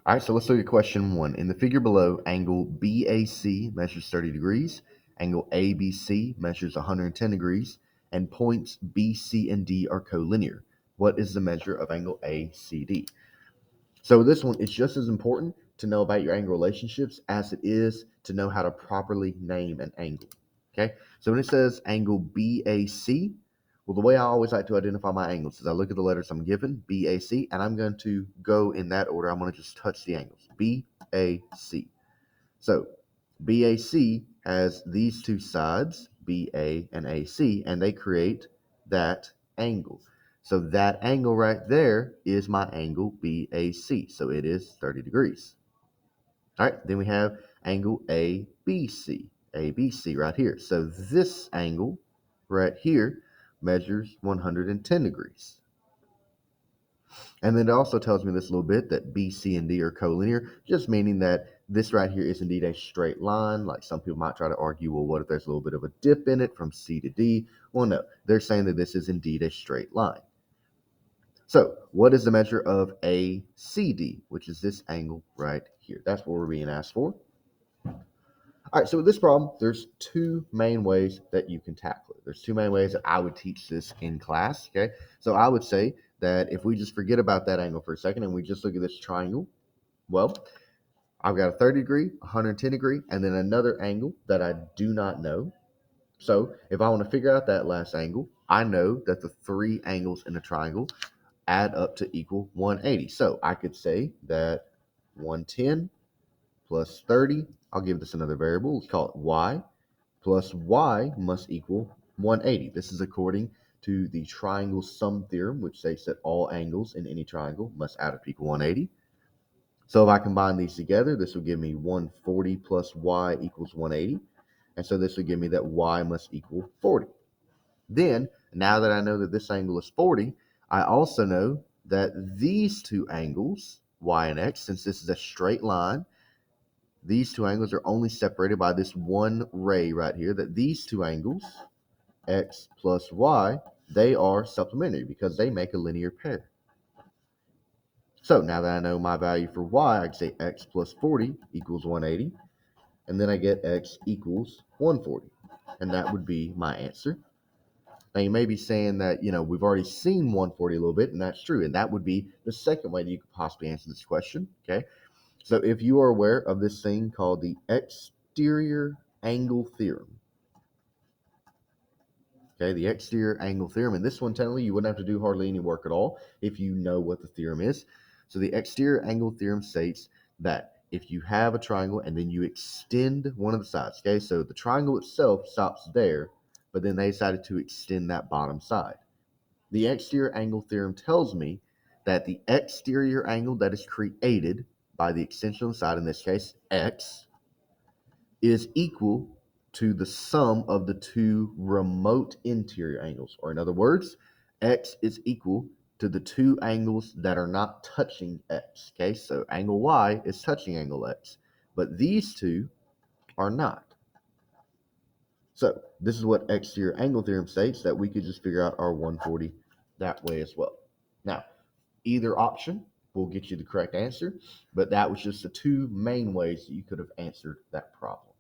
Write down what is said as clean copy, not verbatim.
All right, so let's look at question 1. In the figure below, angle BAC measures 30 degrees, angle ABC measures 110 degrees, and points B, C, and D are collinear. What is the measure of angle ACD? So this one, it's just as important to know about your angle relationships as it is to know how to properly name an angle. Okay, so when it says angle BAC, well, the way I always like to identify my angles is I look at the letters I'm given, BAC, and I'm going to go in that order. I'm going to just touch the angles, BAC. So BAC has these two sides, BA and AC, and they create that angle. So that angle right there is my angle BAC. So it is 30 degrees. All right, then we have angle ABC. ABC right here. So this angle right here measures 110 degrees. And then it also tells me this little bit that B, C, and D are collinear, just meaning that this right here is indeed a straight line. Like some people might try to argue, well, what if there's a little bit of a dip in it from C to D? Well, no, they're saying that this is indeed a straight line. So what is the measure of ACD, which is this angle right here? That's what we're being asked for. All right, so with this problem, there's two main ways that you can tackle it. There's two main ways that I would teach this in class, okay? So I would say that if we just forget about that angle for a second and we just look at this triangle, well, I've got a 30 degree, 110 degree, and then another angle that I do not know. So if I want to figure out that last angle, I know that the three angles in a triangle add up to equal 180. So I could say that 110 plus 30, I'll give this another variable, let's call it y, plus y must equal 180. This is according to the triangle sum theorem, which states that all angles in any triangle must add up to equal 180. So if I combine these together, this will give me 140 plus y equals 180. And so this will give me that y must equal 40. Then, now that I know that this angle is 40, I also know that these two angles, y and x, since this is a straight line, these two angles are only separated by this one ray right here, that these two angles, x plus y, they are supplementary because they make a linear pair. So now that I know my value for y, I can say x plus 40 equals 180, and then I get x equals 140, and that would be my answer. Now you may be saying that, we've already seen 140 a little bit, and that's true, and that would be the second way that you could possibly answer this question, okay? So if you are aware of this thing called the exterior angle theorem, okay, the exterior angle theorem, and this one technically you wouldn't have to do hardly any work at all if you know what the theorem is. So the exterior angle theorem states that if you have a triangle and then you extend one of the sides, okay, so the triangle itself stops there, but then they decided to extend that bottom side. The exterior angle theorem tells me that the exterior angle that is created by the extension of the side, in this case x, is equal to the sum of the two remote interior angles. Or in other words, x is equal to the two angles that are not touching x. Okay, so angle y is touching angle x, but these two are not. So this is what exterior angle theorem states, that we could just figure out our 140 that way as well. Now, either option will get you the correct answer, but that was just the two main ways that you could have answered that problem.